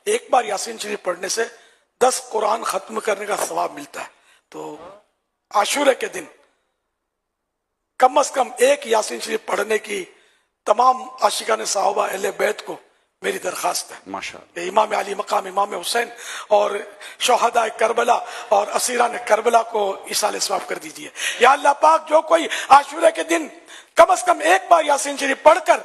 ایک بار یاسین شریف پڑھنے سے 10 قرآن ختم کرنے کا ثواب ملتا ہے. تو عاشورے کے دن کم از کم ایک یاسین شریف پڑھنے کی تمام عاشقان صحابہ اہل بیت کو میری درخواست ہے. ماشاءاللہ. امام علی مقام امام حسین اور شہداء کربلا اور اسیران کربلا کو ایصال ثواب کر دیجئے. یا اللہ پاک جو کوئی عاشورے کے دن کم از کم ایک بار یاسین شریف پڑھ کر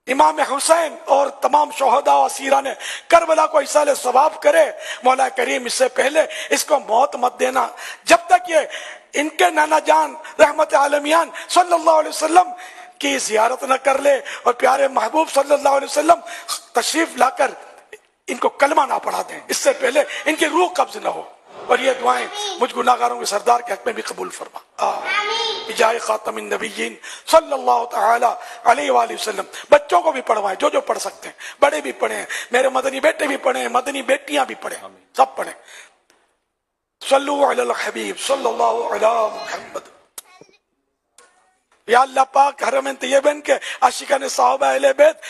امام حسین اور تمام شہداء و اسیران کربلا کو ایصال ثواب کرے، مولا کریم اس سے پہلے اس کو موت مت دینا جب تک یہ ان کے نانا جان رحمت عالمیان صلی اللہ علیہ وسلم کی زیارت نہ کر لے اور پیارے محبوب صلی اللہ علیہ وسلم تشریف لا کر ان کو کلمہ نہ پڑھا دیں، اس سے پہلے ان کی روح قبض نہ ہو. اور یہ دعائیں مجھ گناہگاروں کے سردار کے حق میں بھی قبول فرما. بجائے خاتم النبیین صلی اللہ تعالی علیہ وآلہ وسلم. بچوں کو بھی پڑھوائیں، جو پڑھ سکتے ہیں، بڑے بھی پڑھیں، میرے مدنی بیٹے بھی پڑھیں، مدنی بیٹیاں بھی پڑھیں، سب پڑھیں. صلو علی الحبیب صلی اللہ علی محمد. یا اللہ پاک حرمین طیبین کے عاشقان صحابہ اہل بیت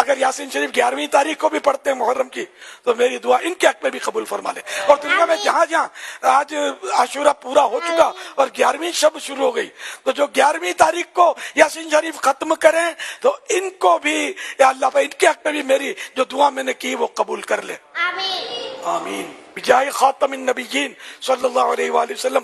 اگر یاسین شریف 11ویں تاریخ کو بھی پڑھتے ہیں محرم کی تو میری دعا ان کے حق میں بھی قبول فرما لے. اور دنیا میں جہاں جہاں آج عاشورہ پورا ہو چکا اور 11ویں شب شروع ہو گئی تو جو 11ویں تاریخ کو یاسین شریف ختم کریں تو ان کو بھی یا اللہ پاک ان کے حق میں بھی میری جو دعا میں نے کی وہ قبول کر لے. آمین. بجائے خاتم النبیین صلی اللہ علیہ وآلہ وسلم.